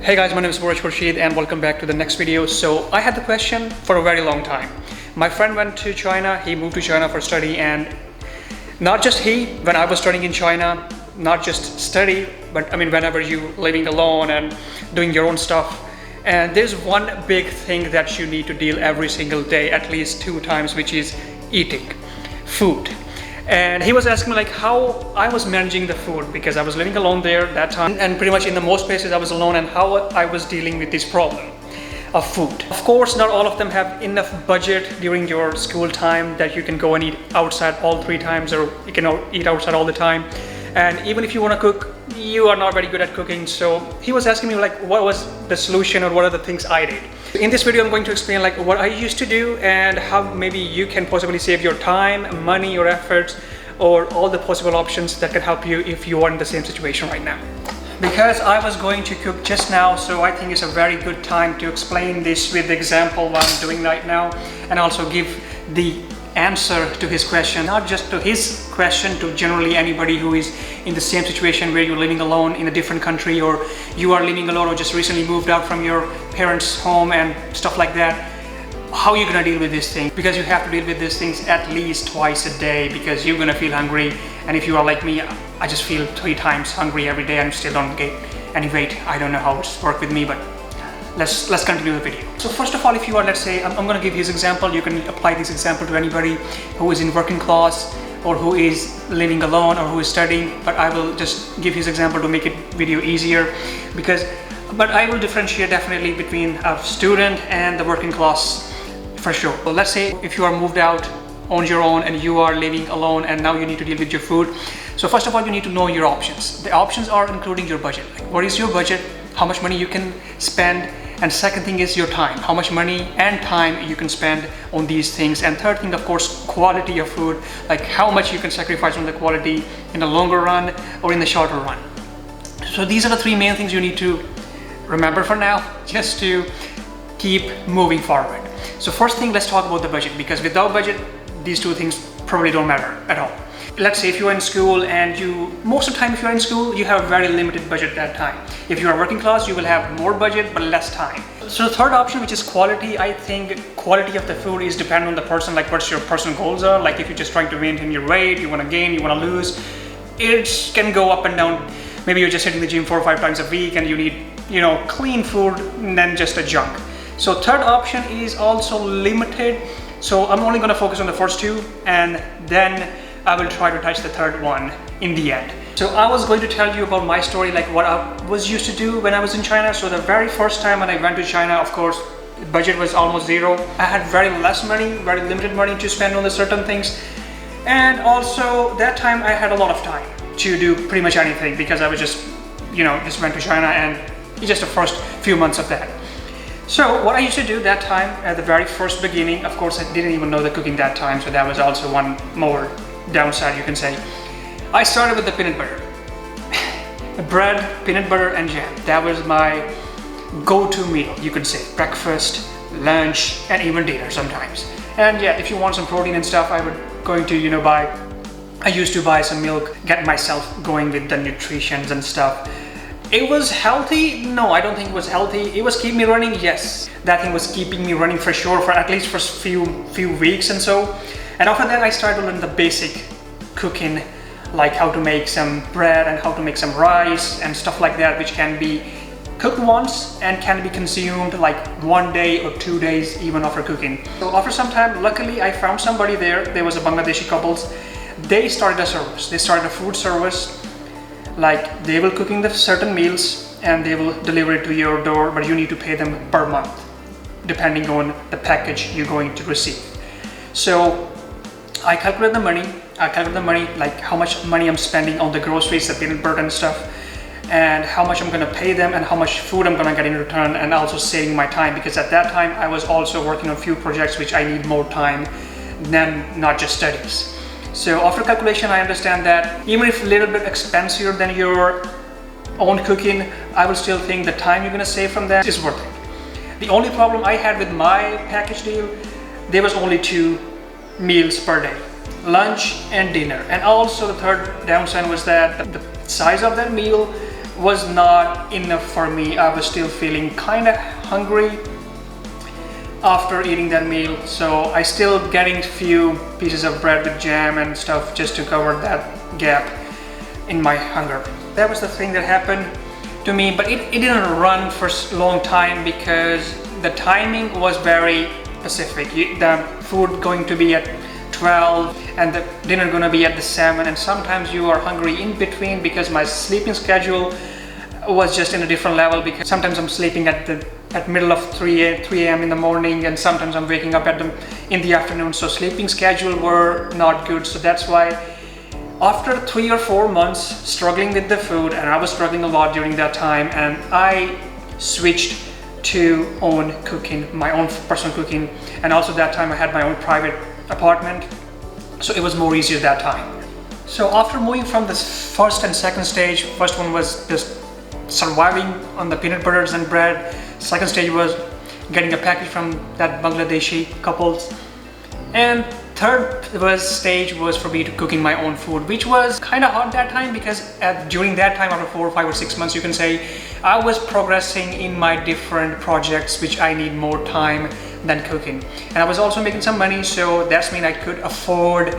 Hey guys, my name is Khurshid and welcome back to the next video. So I had the question for a very long time. My friend went to China, he moved to China for study, and not just he, when I was studying in China, not just study, but I mean whenever you living alone and doing your own stuff. And there's one big thing that you need to deal every single day, at least 2 times, which is eating food. And he was asking me like how I was managing the food, because I was living alone there that time, and pretty much in the most places I was alone, and how I was dealing with this problem of food. Of course, not all of them have enough budget during your school time that you can go and eat outside all 3 times, or you can eat outside all the time. And even if you want to cook, you are not very good at cooking. So he was asking me like what was the solution, or what are the things I did. In this video I'm going to explain like what I used to do and how maybe you can possibly save your time, money, your efforts, or all the possible options that can help you if you are in the same situation right now. Because I was going to cook just now, so I think it's a very good time to explain this with the example what I'm doing right now, and also give the answer to his question, not just to his question, to generally anybody who is in the same situation where you're living alone in a different country, or you are living alone or just recently moved out from your parents' home and stuff like that. How are you gonna deal with this thing? Because you have to deal with these things at least twice a day, because you're gonna feel hungry. And if you are like me, I just feel 3 times hungry every day and still don't gain any weight. I don't know how it's worked with me, but let's continue the video. So first of all, if you are, let's say, I'm gonna give his example. You can apply this example to anybody who is in working class, or who is living alone, or who is studying, but I will just give his example to make it video easier, but I will differentiate definitely between a student and the working class for sure. So let's say if you are moved out on your own and you are living alone, and now you need to deal with your food. So first of all, you need to know your options. The options are including your budget. Like, what is your budget? How much money you can spend? And second thing is your time. How much money and time you can spend on these things. And third thing, of course, quality of food. Like how much you can sacrifice on the quality in the longer run or in the shorter run. So these are the 3 main things you need to remember for now, just to keep moving forward. So first thing, let's talk about the budget, because without budget, these 2 things probably don't matter at all. Let's say if you're in school, and most of the time if you're in school, you have a very limited budget that time. If you are working class, you will have more budget but less time. So the third option, which is quality, I think quality of the food is dependent on the person, like what your personal goals are. Like if you're just trying to maintain your weight, you want to gain, you want to lose, it can go up and down. Maybe you're just hitting the gym 4 or 5 times a week and you need, clean food than just a junk. So third option is also limited. So I'm only going to focus on the first 2, and then I will try to touch the third one in the end. So I was going to tell you about my story, like what I was used to do when I was in China. So the very first time when I went to China, of course, the budget was almost 0. I had very less money, very limited money to spend on the certain things. And also that time I had a lot of time to do pretty much anything, because I was just went to China, and just the first few months of that. So what I used to do that time, at the very first beginning, of course I didn't even know the cooking that time, so that was also one more downside, you can say. I started with the peanut butter. Bread, peanut butter and jam. That was my go-to meal, you could say. Breakfast, lunch, and even dinner sometimes. And yeah, if you want some protein and stuff, I used to buy some milk, get myself going with the nutritions and stuff. It was healthy? No, I don't think it was healthy. It was keep me running? Yes. That thing was keeping me running for sure, for at least for few weeks and so. And after that I started to learn the basic cooking, like how to make some bread and how to make some rice and stuff like that, which can be cooked once and can be consumed like 1 day or 2 days even after cooking. So after some time, luckily I found somebody there was a Bangladeshi couples. They started a service. They started a food service. Like they will cooking the certain meals and they will deliver it to your door, but you need to pay them per month depending on the package you're going to receive. So I calculate the money, like how much money I'm spending on the groceries, the peanut butter and stuff, and how much I'm gonna pay them, and how much food I'm gonna get in return, and also saving my time, because at that time I was also working on a few projects which I need more time than not just studies. So after calculation, I understand that even if a little bit expensive than your own cooking, I will still think the time you're gonna save from that is worth it. The only problem I had with my package deal, there was only 2 meals per day, lunch and dinner. And also the third downside was that the size of that meal was not enough for me. I was still feeling kind of hungry after eating that meal, so I still getting few pieces of bread with jam and stuff just to cover that gap in my hunger. That was the thing that happened to me, but it didn't run for a long time because the timing was very specific. The food going to be at 12 and the dinner gonna be at the 7, and sometimes you are hungry in between because my sleeping schedule was just in a different level, because sometimes I'm sleeping at middle of 3 a.m. in the morning, and sometimes I'm waking up in the afternoon, so sleeping schedule were not good. So that's why after 3 or 4 months struggling with the food, and I was struggling a lot during that time, and I switched to own cooking, my own personal cooking, and also that time I had my own private apartment, so it was more easier that time. So after moving from this first and second stage, first one was just surviving on the peanut butters and bread. Second stage was getting a package from that Bangladeshi couples, and third stage was for me to cooking my own food, which was kind of hard that time because during that time, after 4 or 5 or 6 months, you can say, I was progressing in my different projects which I need more time than cooking, and I was also making some money, so that's mean I could afford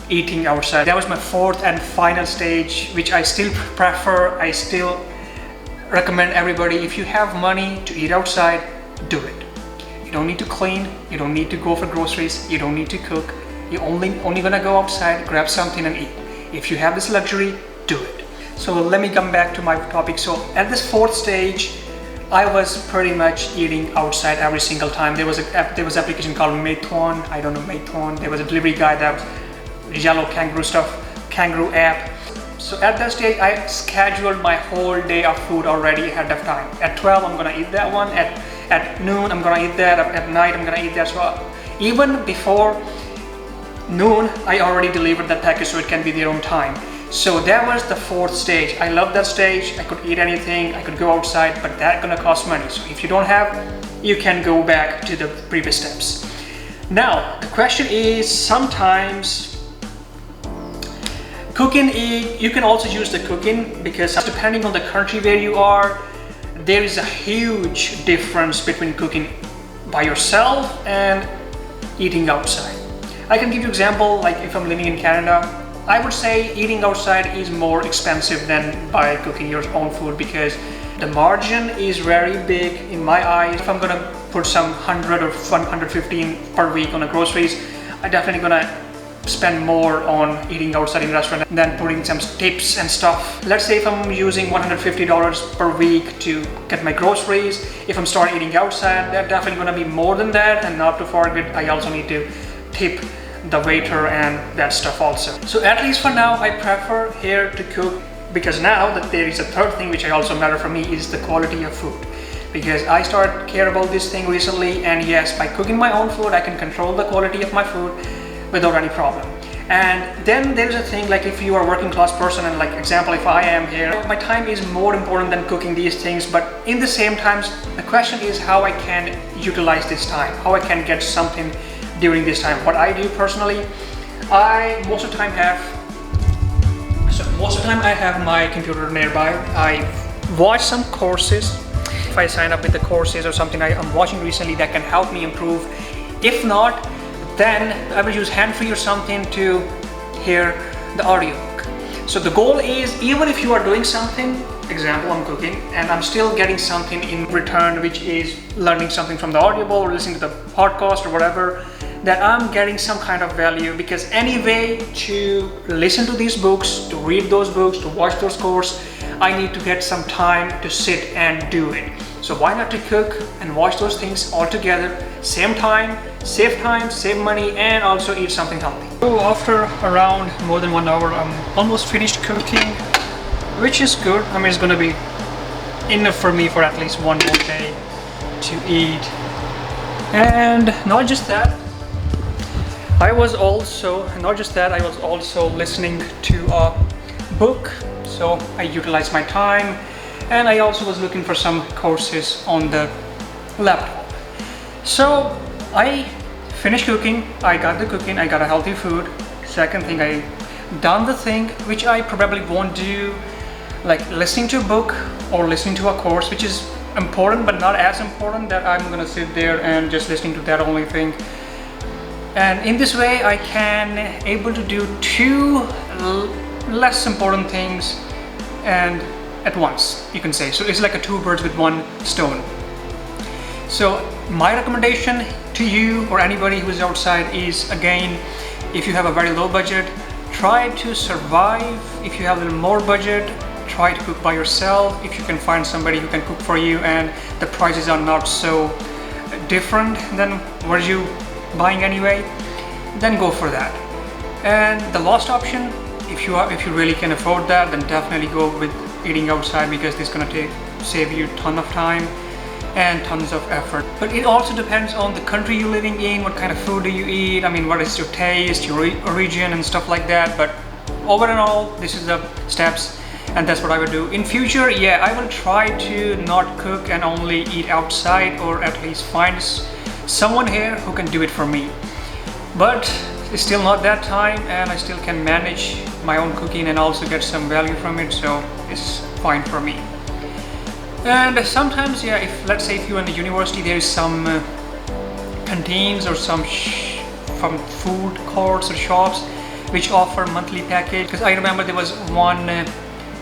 eating outside. That was my fourth and final stage, which I still prefer. I still recommend everybody, if you have money to eat outside, do it. You don't need to clean, you don't need to go for groceries, you don't need to cook. You're only gonna go outside, grab something and eat. If you have this luxury, do it. So let me come back to my topic. So at this fourth stage, I was pretty much eating outside every single time. There was an application called Meituan. I don't know Meituan. There was a delivery guy that yellow kangaroo app. So at that stage, I scheduled my whole day of food already ahead of time. At 12, I'm gonna eat that one. At noon, I'm gonna eat that. At night, I'm gonna eat that. So even before noon, I already delivered that package so it can be their own time. So that was the fourth stage. I love that stage. I could eat anything, I could go outside, but that's gonna cost money. So if you don't have, you can go back to the previous steps. Now, the question is, sometimes cooking, you can also use the cooking, because depending on the country where you are, there is a huge difference between cooking by yourself and eating outside. I can give you an example, like if I'm living in Canada, I would say eating outside is more expensive than by cooking your own food, because the margin is very big in my eyes. If I'm gonna put some 100 or 115 per week on the groceries, I definitely gonna spend more on eating outside in a restaurant than putting some tips and stuff. Let's say if I'm using $150 per week to get my groceries, if I'm starting eating outside, that's definitely gonna be more than that. And not to forget, I also need to tip the waiter and that stuff also. So at least for now, I prefer here to cook, because now that there is a third thing which also matter for me is the quality of food. Because I started care about this thing recently, and yes, by cooking my own food, I can control the quality of my food without any problem. And then there's a thing, like if you are a working class person, and like example, if I am here, my time is more important than cooking these things, but in the same times, the question is how I can utilize this time, how I can get something during this time. What I do personally, most of the time I have my computer nearby. I watch some courses. If I sign up with the courses or something I'm watching recently that can help me improve. If not, then I will use hand-free or something to hear the audiobook. So the goal is, even if you are doing something, example, I'm cooking, and I'm still getting something in return, which is learning something from the audiobook or listening to the podcast or whatever, that I'm getting some kind of value. Because anyway, to listen to these books, to read those books, to watch those courses, I need to get some time to sit and do it. So why not to cook and watch those things all together, same time, save money, and also eat something healthy. So after around more than 1 hour, I'm almost finished cooking, which is good. I mean, it's gonna be enough for me for at least one more day to eat. And not just that, I was also listening to a book, so I utilized my time. And I also was looking for some courses on the laptop. So I finished cooking, I got a healthy food. Second thing, I done the thing which I probably won't do like listening to a book or listening to a course, which is important but not as important that I'm gonna sit there and just listening to that only thing. And in this way I can able to do two less important things and at once, you can say. So it's like a two birds with one stone. So my recommendation to you or anybody who is outside is, again, if you have a very low budget, try to survive. If you have a little more budget, try to cook by yourself. If you can find somebody who can cook for you and the prices are not so different than what you buying anyway, then go for that. And the last option, if you really can afford that, then definitely go with eating outside, because this is going to save you a ton of time and tons of effort. But it also depends on the country you're living in, what kind of food do you eat, I mean, what is your taste, your origin and stuff like that. But over and all, this is the steps, and that's what I would do in future. Yeah, I will try to not cook and only eat outside, or at least find someone here who can do it for me. But it's still not that time, and I still can manage my own cooking and also get some value from it, so it's fine for me. And sometimes, yeah, if let's say if you're in the university, there is some canteens or some from food courts or shops which offer monthly package. Because I remember there was one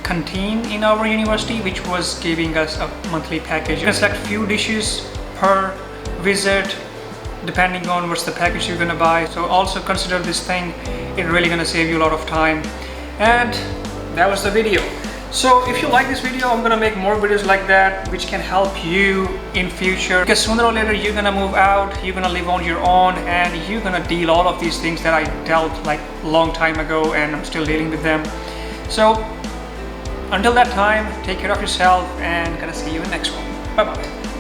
canteen in our university which was giving us a monthly package. You can select few dishes per visit depending on what's the package you're gonna buy. So also consider this thing. It's really gonna save you a lot of time. And that was the video. So if you like this video, I'm gonna make more videos like that which can help you in future, because sooner or later you're gonna move out, you're gonna live on your own, and you're gonna deal all of these things that I dealt like a long time ago, and I'm still dealing with them. So until that time, take care of yourself, and gonna see you in the next one. Bye bye.